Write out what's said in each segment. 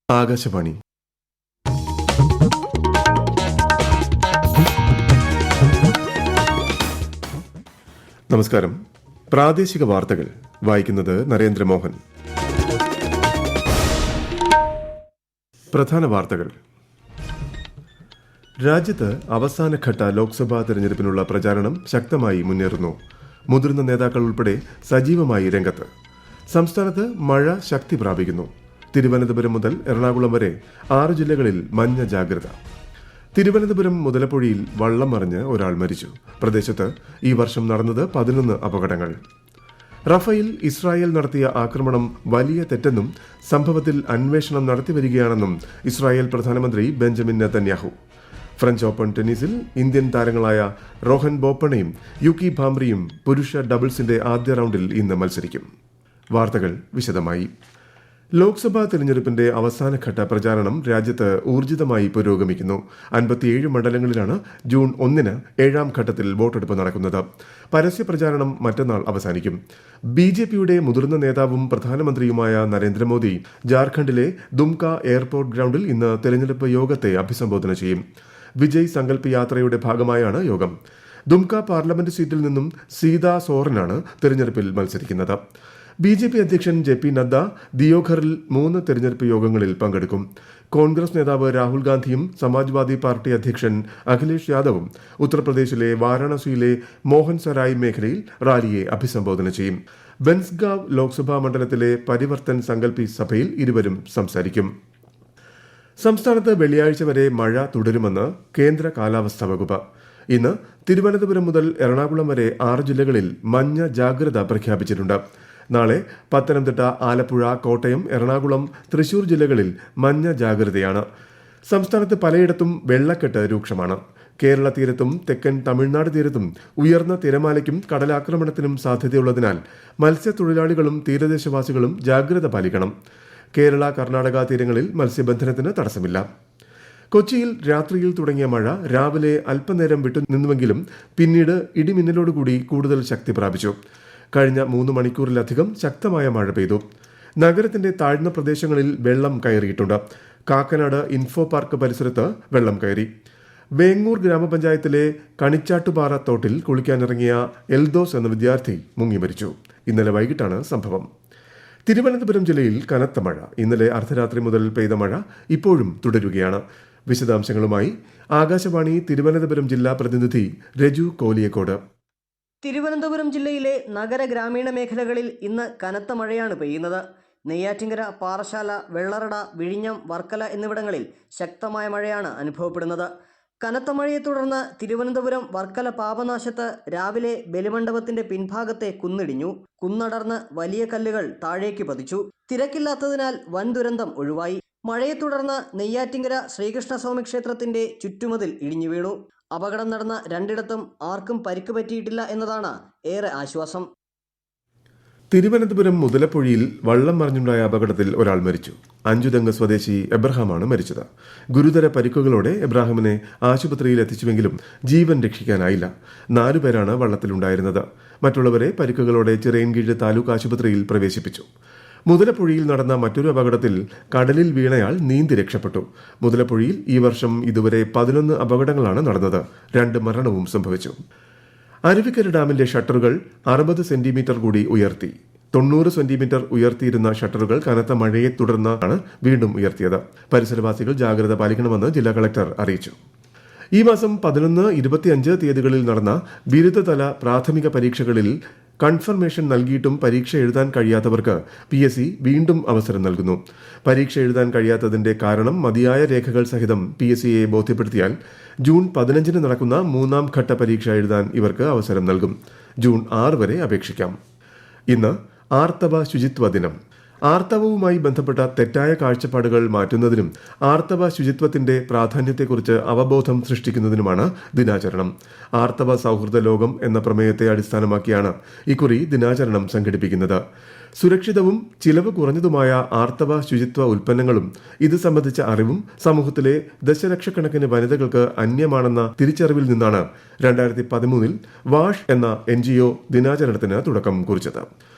ആകാശവാണി. നമസ്കാരം. പ്രാദേശിക വാർത്തകൾ വായിക്കുന്നത് നരേന്ദ്രമോഹൻ. പ്രധാന വാർത്തകൾ. രാജ്യത്ത് അവസാനഘട്ട ലോക്സഭാ തെരഞ്ഞെടുപ്പിനുള്ള പ്രചാരണം ശക്തമായി മുന്നേറുന്നു. മുതിർന്ന നേതാക്കൾ ഉൾപ്പെടെ സജീവമായി രംഗത്ത്. സംസ്ഥാനത്ത് മഴ ശക്തി പ്രാപിക്കുന്നു. തിരുവനന്തപുരം മുതൽ എറണാകുളം വരെ 6 ജില്ലകളിൽ മഞ്ഞ ജാഗ്രത. തിരുവനന്തപുരം മുതലപ്പുഴയിൽ വള്ളം മറിഞ്ഞ് ഒരാൾ മരിച്ചു. പ്രദേശത്ത് ഈ വർഷം നടന്നത് 11 അപകടങ്ങൾ. റഫേൽ ഇസ്രായേൽ നടത്തിയ ആക്രമണം വലിയ തെറ്റെന്നും സംഭവത്തിൽ അന്വേഷണം നടത്തിവരികയാണെന്നും ഇസ്രായേൽ പ്രധാനമന്ത്രി ബെഞ്ചമിൻ നെതന്യാഹു. ഫ്രഞ്ച് ഓപ്പൺ ടെന്നീസിൽ ഇന്ത്യൻ താരങ്ങളായ റോഹൻ ബോപ്പണ്ണയും യുക്കി ഭാംബ്രിയും പുരുഷ ഡബിൾസിന്റെ ആദ്യ റൌണ്ടിൽ ഇന്ന് മത്സരിക്കും. വാർത്തകൾ വിശദമായി. ലോക്സഭാ തെരഞ്ഞെടുപ്പിന്റെ അവസാനഘട്ട പ്രചാരണം രാജ്യത്ത് ഊർജിതമായി പുരോഗമിക്കുന്നു. 57 മണ്ഡലങ്ങളിലാണ് ജൂൺ 1-ന് 7ാം ഘട്ടത്തിൽ വോട്ടെടുപ്പ് നടക്കുന്നത്. പരസ്യപ്രചാരണം മറ്റന്നാൾ അവസാനിക്കും. ബിജെപിയുടെ മുതിർന്ന നേതാവും പ്രധാനമന്ത്രിയുമായ നരേന്ദ്രമോദി ജാർഖണ്ഡിലെ ദുംക എയർപോർട്ട് ഗ്രൌണ്ടിൽ ഇന്ന് തെരഞ്ഞെടുപ്പ് യോഗത്തെ അഭിസംബോധന ചെയ്യും. വിജയ് സങ്കൽപ് യാത്രയുടെ ഭാഗമായാണ് യോഗം. ദുംക പാർലമെന്റ് സീറ്റിൽ നിന്നും സീതാ സോറനാണ് തെരഞ്ഞെടുപ്പിൽ മത്സരിക്കുന്നത്. ബിജെപി അധ്യക്ഷൻ ജെ പി നദ്ദ ദിയോഘറിൽ 3 തെരഞ്ഞെടുപ്പ് യോഗങ്ങളിൽ പങ്കെടുക്കും. കോൺഗ്രസ് നേതാവ് രാഹുൽ ഗാന്ധിയും സമാജ്വാദി പാർട്ടി അധ്യക്ഷൻ അഖിലേഷ് യാദവും ഉത്തർപ്രദേശിലെ വാരാണസിയിലെ മോഹൻ സരായ് മേഖലയിൽ റാലിയെ അഭിസംബോധന ചെയ്യും. ബൻസ്ഗാവ് ലോക്സഭാ മണ്ഡലത്തിലെ പരിവർത്തൻ സങ്കൽപി സഭയിൽ ഇരുവരും സംസാരിക്കും. സംസ്ഥാനത്ത് വെള്ളിയാഴ്ച വരെ മഴ തുടരുമെന്ന് കേന്ദ്ര കാലാവസ്ഥാ വകുപ്പ്. ഇന്ന് തിരുവനന്തപുരം മുതൽ എറണാകുളം വരെ 6 ജില്ലകളിൽ മഞ്ഞ ജാഗ്രത പ്രഖ്യാപിച്ചിട്ടുണ്ട്. നാളെ പത്തനംതിട്ട, ആലപ്പുഴ, കോട്ടയം, എറണാകുളം, തൃശൂർ ജില്ലകളിൽ മഞ്ഞ ജാഗ്രതയാണ്. സംസ്ഥാനത്ത് പലയിടത്തും വെള്ളക്കെട്ട് രൂക്ഷമാണ്. കേരള തീരത്തും തെക്കൻ തമിഴ്നാട് തീരത്തും ഉയർന്ന തിരമാലയ്ക്കും കടലാക്രമണത്തിനും സാധ്യതയുള്ളതിനാൽ മത്സ്യത്തൊഴിലാളികളും തീരദേശവാസികളും ജാഗ്രത പാലിക്കണം. കേരള, കർണാടക തീരങ്ങളിൽ മത്സ്യബന്ധനത്തിന് തടസ്സമില്ല. കൊച്ചിയിൽ രാത്രിയിൽ തുടങ്ങിയ മഴ രാവിലെ അല്പനേരം വിട്ടുനിന്നുവെങ്കിലും പിന്നീട് ഇടിമിന്നലോടുകൂടി കൂടുതൽ ശക്തി പ്രാപിച്ചു. കഴിഞ്ഞ 3 മണിക്കൂറിലധികം ശക്തമായ മഴ പെയ്തു. നഗരത്തിന്റെ താഴ്ന്ന പ്രദേശങ്ങളിൽ വെള്ളം കയറിയിട്ടുണ്ട്. കാക്കനാട് ഇൻഫോ പാർക്ക് പരിസരത്ത് വെള്ളം കയറി. വേങ്ങൂർ ഗ്രാമപഞ്ചായത്തിലെ കണിച്ചാട്ടുപാറ തോട്ടിൽ കുളിക്കാനിറങ്ങിയ എൽദോസ് എന്ന വിദ്യാർത്ഥി മുങ്ങി മരിച്ചു. ഇന്നലെ വൈകിട്ടാണ് സംഭവം. തിരുവനന്തപുരം ജില്ലയിൽ കനത്ത മഴ. ഇന്നലെ അർദ്ധരാത്രി മുതൽ പെയ്ത മഴ ഇപ്പോഴും തുടരുകയാണ്. വിശദാംശങ്ങളുമായി ആകാശവാണി തിരുവനന്തപുരം ജില്ലാ പ്രതിനിധി രജു കോലിയക്കോട്. തിരുവനന്തപുരം ജില്ലയിലെ നഗര ഗ്രാമീണ മേഖലകളിൽ ഇന്ന് കനത്ത മഴയാണ് പെയ്യുന്നത്. നെയ്യാറ്റിങ്കര, പാറശാല, വെള്ളറട, വിഴിഞ്ഞം, വർക്കല എന്നിവിടങ്ങളിൽ ശക്തമായ മഴയാണ് അനുഭവപ്പെടുന്നത്. കനത്ത മഴയെ തുടർന്ന് തിരുവനന്തപുരം വർക്കല പാപനാശത്ത് രാവിലെ ബലിമണ്ഡപത്തിന്റെ പിൻഭാഗത്തെ കുന്നിടിഞ്ഞു. കുന്നടർന്ന് വലിയ കല്ലുകൾ താഴേക്ക് പതിച്ചു. തിരക്കില്ലാത്തതിനാൽ വൻ ദുരന്തം ഒഴിവായി. മഴയെ തുടർന്ന് നെയ്യാറ്റിങ്കര ശ്രീകൃഷ്ണസ്വാമി ക്ഷേത്രത്തിന്റെ ചുറ്റുമതിൽ ഇടിഞ്ഞു വീണു. അപകടം നടന്ന 2ഇടത്തും ആർക്കും പരിക്ക് പറ്റിയിട്ടില്ല എന്നതാണ് ഏറെ ആശ്വാസം. തിരുവനന്തപുരം മുതലപ്പുഴയിൽ വള്ളം മറിഞ്ഞുണ്ടായ അപകടത്തിൽ ഒരാൾ മരിച്ചു. അഞ്ചുതെങ്ങ് സ്വദേശി എബ്രഹാമാണ് മരിച്ചത്. ഗുരുതര പരിക്കുകളോടെ എബ്രാഹിമിനെ ആശുപത്രിയിൽ എത്തിച്ചുവെങ്കിലും ജീവൻ രക്ഷിക്കാനായില്ല. 4 പേരാണ് വള്ളത്തിലുണ്ടായിരുന്നത്. മറ്റുള്ളവരെ പരിക്കുകളോടെ ചിറയൻകീഴ് താലൂക്ക് ആശുപത്രിയിൽ പ്രവേശിപ്പിച്ചു. മുതലപ്പുഴയിൽ നടന്ന മറ്റൊരു അപകടത്തിൽ കടലിൽ വീണയാൾ നീന്തി രക്ഷപ്പെട്ടു. മുതലപ്പുഴയിൽ ഈ വർഷം ഇതുവരെ 11 അപകടങ്ങളാണ് നടന്നത്. 2 മരണവും സംഭവിച്ചു. അരുവിക്കര ഡാമിന്റെ ഷട്ടറുകൾ 60 സെന്റിമീറ്റർ കൂടി ഉയർത്തി. 90 സെന്റിമീറ്റർ ഉയർത്തിയിരുന്ന ഷട്ടറുകൾ കനത്ത മഴയെ തുടർന്നാണ് വീണ്ടും ഉയർത്തിയത്. പരിസരവാസികൾ ജാഗ്രത പാലിക്കണമെന്ന് ജില്ലാ കളക്ടർ അറിയിച്ചു. ഈ മാസം 11, 25 തീയതികളിൽ നടന്ന ബിരുദതല പ്രാഥമിക പരീക്ഷകളിൽ കൺഫർമേഷൻ നൽകിയിട്ടും പരീക്ഷ എഴുതാൻ കഴിയാത്തവർക്ക് PSC വീണ്ടും അവസരം നൽകുന്നു. പരീക്ഷ എഴുതാൻ കഴിയാത്തതിന്റെ കാരണം മതിയായ രേഖകൾ സഹിതം PSCയെ ബോധ്യപ്പെടുത്തിയാൽ ജൂൺ 15-ന് നടക്കുന്ന 3ാം ഘട്ട പരീക്ഷ എഴുതാൻ ഇവർക്ക് അവസരം നൽകും. ജൂൺ 6 വരെ അപേക്ഷിക്കാം. ഇന്ന് ആർത്തവ ശുചിത്വ ദിനം. ആർത്തവവുമായി ബന്ധപ്പെട്ട തെറ്റായ കാഴ്ചപ്പാടുകൾ മാറ്റുന്നതിനും ആർത്തവ ശുചിത്വത്തിന്റെ പ്രാധാന്യത്തെക്കുറിച്ച് അവബോധം സൃഷ്ടിക്കുന്നതിനുമാണ് ദിനാചരണം. ആർത്തവ സൗഹൃദ ലോകം എന്ന പ്രമേയത്തെ അടിസ്ഥാനമാക്കിയാണ് ഇക്കുറി ദിനാചരണം സംഘടിപ്പിക്കുന്നത്. സുരക്ഷിതവും ചിലവ് കുറഞ്ഞതുമായ ആർത്തവ ശുചിത്വ ഉൽപ്പന്നങ്ങളും ഇത് സംബന്ധിച്ച അറിവും സമൂഹത്തിലെ ദശലക്ഷക്കണക്കിന് വനിതകൾക്ക് അന്യമാണെന്ന തിരിച്ചറിവിൽ നിന്നാണ് 2013-ൽ വാഷ് എന്ന NGO ദിനാചരണത്തിന് തുടക്കം കുറിച്ചത്.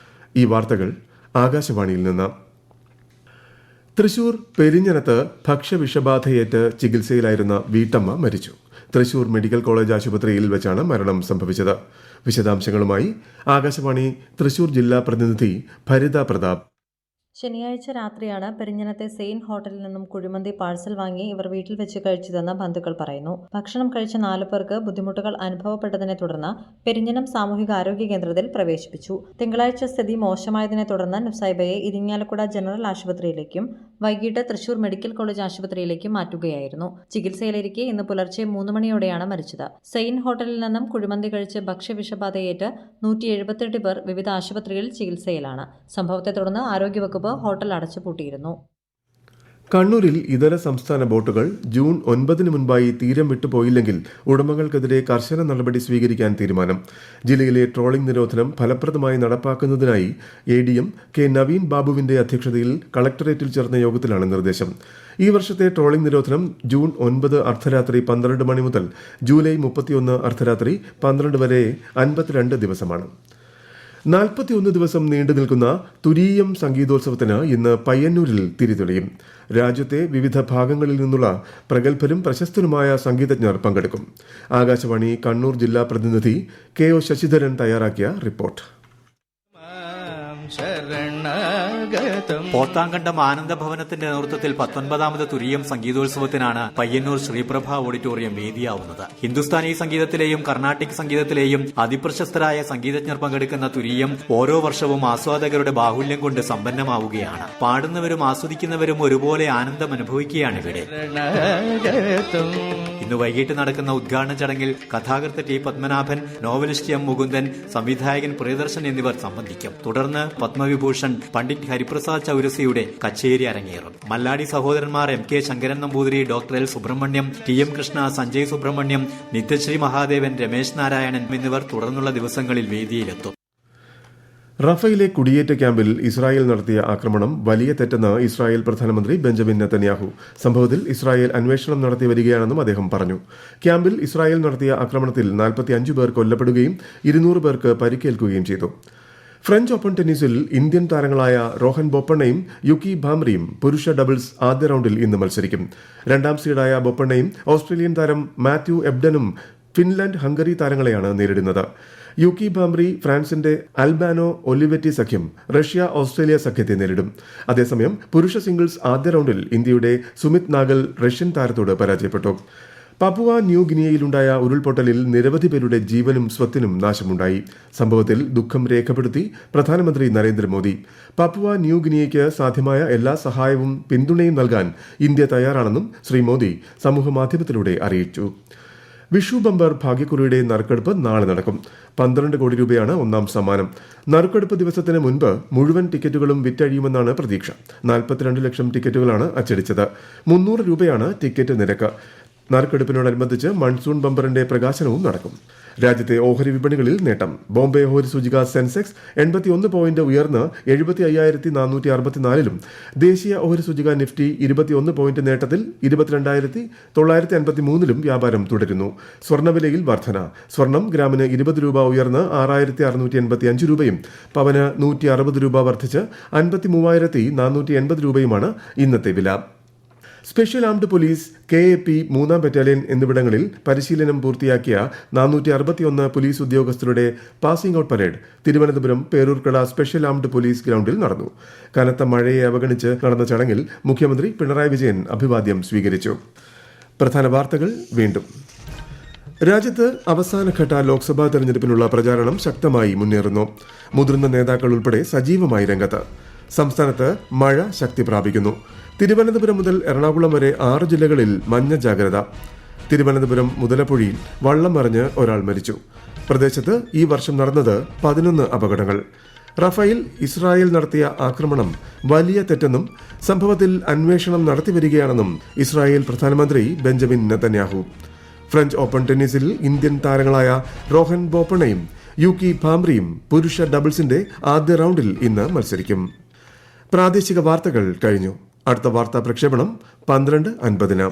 ഈ വാർത്തകൾ ആകാശവാണിയിൽ നിന്ന്. തൃശൂർ പെരിഞ്ഞനത്ത് ഭക്ഷ്യവിഷബാധയേറ്റ് ചികിത്സയിലായിരുന്ന വീട്ടമ്മ മരിച്ചു. തൃശൂർ മെഡിക്കൽ കോളേജ് ആശുപത്രിയിൽ വെച്ചാണ് മരണം സംഭവിച്ചത്. വിശദാംശങ്ങളുമായി ആകാശവാണി തൃശൂർ ജില്ലാ പ്രതിനിധി ഭരിത പ്രതാപ്. ശനിയാഴ്ച രാത്രിയാണ് പെരിഞ്ഞനത്തെ സെയിൻ ഹോട്ടലിൽ നിന്നും കുഴിമന്തി പാഴ്സൽ വാങ്ങി ഇവർ വീട്ടിൽ വെച്ച് കഴിച്ചതെന്ന് ബന്ധുക്കൾ പറയുന്നു. ഭക്ഷണം കഴിച്ച 4 പേർക്ക് ബുദ്ധിമുട്ടുകൾ അനുഭവപ്പെട്ടതിനെ തുടർന്ന് പെരിഞ്ഞനം സാമൂഹിക ആരോഗ്യ കേന്ദ്രത്തിൽ പ്രവേശിപ്പിച്ചു. തിങ്കളാഴ്ച സ്ഥിതി മോശമായതിനെ തുടർന്ന് നുസൈബയെ ഇരിങ്ങാലക്കുട ജനറൽ ആശുപത്രിയിലേക്കും വൈകിട്ട് തൃശൂർ മെഡിക്കൽ കോളേജ് ആശുപത്രിയിലേക്കും മാറ്റുകയായിരുന്നു. ചികിത്സയിലിരിക്കെ ഇന്ന് പുലർച്ചെ 3 മണിയോടെയാണ് മരിച്ചത്. സെയിൻ ഹോട്ടലിൽ നിന്നും കുഴിമന്തി കഴിച്ച് ഭക്ഷ്യവിഷബാധയേറ്റ് 178 പേർ വിവിധ ആശുപത്രികളിൽ ചികിത്സയിലാണ്. സംഭവത്തെ തുടർന്ന് ആരോഗ്യവകുപ്പ് ഹോട്ടൽ അടച്ചുപൂട്ടിയിരുന്നു. കണ്ണൂരിൽ ഇതര സംസ്ഥാന ബോട്ടുകൾ ജൂൺ 9 മുൻപായി തീരം വിട്ടുപോയില്ലെങ്കിൽ ഉടമകൾക്കെതിരെ കർശന നടപടി സ്വീകരിക്കാൻ തീരുമാനം. ജില്ലയിലെ ട്രോളിംഗ് നിരോധനം ഫലപ്രദമായി നടപ്പാക്കുന്നതിനായി ADM കെ നവീൻ ബാബുവിന്റെ അധ്യക്ഷതയിൽ കളക്ടറേറ്റിൽ ചേർന്ന യോഗത്തിലാണ് നിർദ്ദേശം. ഈ വർഷത്തെ ട്രോളിംഗ് നിരോധനം ജൂൺ 9 അർദ്ധരാത്രി 12 മണി മുതൽ ജൂലൈ 31 അർദ്ധരാത്രി 12 വരെ 52 ദിവസമാണ്. 41 ദിവസം നീണ്ടു നിൽക്കുന്ന തുരീയം സംഗീതോത്സവത്തിന് ഇന്ന് പയ്യന്നൂരിൽ തിരിതെളിയും. രാജ്യത്തെ വിവിധ ഭാഗങ്ങളിൽ നിന്നുള്ള പ്രഗത്ഭരും പ്രശസ്തരുമായ സംഗീതജ്ഞർ പങ്കെടുക്കും. ആകാശവാണി കണ്ണൂർ ജില്ലാ പ്രതിനിധി KO ശശിധരൻ തയ്യാറാക്കിയ റിപ്പോർട്ട്. പോത്താങ്കണ്ടം ആനന്ദഭവനത്തിന്റെ നേതൃത്വത്തിൽ 19ാമത് തുരീയം സംഗീതോത്സവത്തിനാണ് പയ്യന്നൂർ ശ്രീപ്രഭ ഓഡിറ്റോറിയം വേദിയാവുന്നത്. ഹിന്ദുസ്ഥാനി സംഗീതത്തിലെയും കർണാട്ടിക് സംഗീതത്തിലെയും അതിപ്രശസ്തരായ സംഗീതജ്ഞർ പങ്കെടുക്കുന്ന തുരീയം ഓരോ വർഷവും ആസ്വാദകരുടെ ബാഹുല്യം കൊണ്ട് സമ്പന്നമാവുകയാണ്. പാടുന്നവരും ആസ്വദിക്കുന്നവരും ഒരുപോലെ ആനന്ദം അനുഭവിക്കുകയാണ് ഇവിടെ. ഇന്ന് വൈകിട്ട് നടക്കുന്ന ഉദ്ഘാടന ചടങ്ങിൽ കഥാകൃത്ത് T Padmanabhan, novelist M Mukundan, സംവിധായകൻ പ്രിയദർശൻ എന്നിവർ സംബന്ധിക്കും. തുടർന്ന് പത്മവിഭൂഷൺ പണ്ഡിറ്റ് ഹരിപ്രസാദ് ചൌരസിയുടെ കച്ചേരി അരങ്ങേറും. മല്ലാടി സഹോദരന്മാർ MK Sankaran Namboothiri, doctor L Subrahmanyam, TM Krishna, Sanjay Subrahmanyam, Nithyasree Mahadevan, Ramesh Narayanan എന്നിവർ തുടർന്നുള്ള ദിവസങ്ങളിൽ വേദിയിലെത്തും. റഫയിലെ കുടിയേറ്റ ക്യാമ്പിൽ ഇസ്രായേൽ നടത്തിയ ആക്രമണം വലിയ തെറ്റെന്ന് ഇസ്രായേൽ പ്രധാനമന്ത്രി ബെഞ്ചമിൻ നെതന്യാഹു. സംഭവത്തിൽ ഇസ്രായേൽ അന്വേഷണം നടത്തി വരികയാണെന്നും അദ്ദേഹം പറഞ്ഞു. ക്യാമ്പിൽ ഇസ്രായേൽ നടത്തിയ ആക്രമണത്തിൽ 45 പേർ കൊല്ലപ്പെടുകയും 200 പേർക്ക് പരിക്കേൽക്കുകയും ചെയ്തു. ഫ്രഞ്ച് ഓപ്പൺ ടെന്നീസിൽ ഇന്ത്യൻ താരങ്ങളായ രോഹൻ ബൊപ്പണ്ണയും യുക്കി ഭാംറിയും പുരുഷ ഡബിൾസ് ആദ്യ റൌണ്ടിൽ ഇന്ന് മത്സരിക്കും. 2ാം സീഡായ ബൊപ്പണ്ണയും ഓസ്ട്രേലിയൻ താരം മാത്യു എബ്ഡനും ഫിൻലാൻഡ് ഹംഗറി താരങ്ങളെയാണ് നേരിടുന്നത്. യുക്കി ഭാംറി ഫ്രാൻസിന്റെ അൽബാനോ ഒലിവെറ്റി സഖ്യം റഷ്യ ഓസ്ട്രേലിയ സഖ്യത്തെ നേരിടും. അതേസമയം പുരുഷ സിംഗിൾസ് ആദ്യ റൌണ്ടിൽ ഇന്ത്യയുടെ സുമിത് നാഗൽ റഷ്യൻ താരത്തോട് പരാജയപ്പെട്ടു. പപ്പുവ ന്യൂ ഗിനിയയിലുണ്ടായ ഉരുൾപൊട്ടലിൽ നിരവധി പേരുടെ ജീവനും സ്വത്തിനും നാശമുണ്ടായി. സംഭവത്തിൽ ദുഃഖം രേഖപ്പെടുത്തി പ്രധാനമന്ത്രി നരേന്ദ്രമോദി. പപ്പുവ ന്യൂ ഗിനിയയ്ക്ക് സാധ്യമായ എല്ലാ സഹായവും പിന്തുണയും നൽകാൻ ഇന്ത്യ തയ്യാറാണെന്നും ശ്രീ മോദി സമൂഹമാധ്യമത്തിലൂടെ അറിയിച്ചു. വിഷു ബമ്പർ ഭാഗ്യക്കുറിയുടെ നറുക്കെടുപ്പ് നാളെ നടക്കും. 12 കോടി രൂപയാണ് ഒന്നാം സമ്മാനം. നറുക്കെടുപ്പ് ദിവസത്തിന് മുൻപ് മുഴുവൻ ടിക്കറ്റുകളും വിറ്റഴിയുമെന്നാണ് പ്രതീക്ഷ. 42 ലക്ഷം ടിക്കറ്റുകളാണ് അച്ചടിച്ചത്. 300 രൂപയാണ് ടിക്കറ്റ് നിരക്ക്. നറുക്കെടുപ്പിനോടനുബന്ധിച്ച് മൺസൂൺ ബമ്പറിന്റെ പ്രകാശനവും നടക്കും. രാജ്യത്തെ ഓഹരി വിപണികളിൽ നേട്ടം. ബോംബെ ഓഹരി സൂചിക സെൻസെക്സ് 81 പോയിന്റ് ഉയർന്ന് 75,464-ലും ദേശീയ ഓഹരി സൂചിക നിഫ്റ്റി 21 പോയിന്റ് നേട്ടത്തിൽ 22,953-ലും വ്യാപാരം തുടരുന്നു. സ്വർണ്ണവിലയിൽ വർധന. സ്വർണം ഗ്രാമിന് 20 രൂപ ഉയർന്ന് 6,685 രൂപയും പവന് 160 രൂപ വർദ്ധിച്ച് 53,480 രൂപയുമാണ് ഇന്നത്തെ വില. Special armed police, KAP 3ാം battalion എന്നിവിടങ്ങളിൽ പരിശീലനം പൂർത്തിയാക്കിയ 461 പോലീസ് ഉദ്യോഗസ്ഥരുടെ passing out parade Thiruvananthapuram Peroorkada special armed police ഗ്രൌണ്ടിൽ നടന്നു. കനത്ത മഴയെ അവഗണിച്ച് നടന്ന ചടങ്ങിൽ മുഖ്യമന്ത്രി പിണറായി വിജയൻ അഭിവാദ്യം സ്വീകരിച്ചു. പ്രധാന വാർത്തകൾ വീണ്ടും. രാജ്യത്ത് അവസാനഘട്ട ലോക്സഭാ തെരഞ്ഞെടുപ്പിനുള്ള പ്രചാരണം ശക്തമായി മുന്നേറുന്നു. മുതിർന്ന നേതാക്കൾ ഉൾപ്പെടെ സജീവമായി രംഗത്ത്. സംസ്ഥാനത്ത് മഴ ശക്തി പ്രാപിക്കുന്നു. തിരുവനന്തപുരം മുതൽ എറണാകുളം വരെ 6 ജില്ലകളിൽ മഞ്ഞ ജാഗ്രത. തിരുവനന്തപുരം മുതലപ്പുഴയിൽ വള്ളം മറിഞ്ഞ് ഒരാൾ മരിച്ചു. പ്രദേശത്ത് ഈ വർഷം നടന്നത് 11 അപകടങ്ങൾ. റഫേൽ ഇസ്രായേൽ നടത്തിയ ആക്രമണം വലിയ തെറ്റെന്നും സംഭവത്തിൽ അന്വേഷണം നടത്തിവരികയാണെന്നും ഇസ്രായേൽ പ്രധാനമന്ത്രി ബെഞ്ചമിൻ നെതന്യാഹു. ഫ്രഞ്ച് ഓപ്പൺ ടെന്നീസിൽ ഇന്ത്യൻ താരങ്ങളായ രോഹൻ ബൊപ്പണ്ണയും യുക്കി ഭാംറിയും പുരുഷ ഡബിൾസിന്റെ ആദ്യ റൌണ്ടിൽ ഇന്ന് മത്സരിക്കും. പ്രാദേശിക വാർത്തകൾ കഴിഞ്ഞു. അടുത്ത വാർത്താ പ്രക്ഷേപണം 12:50.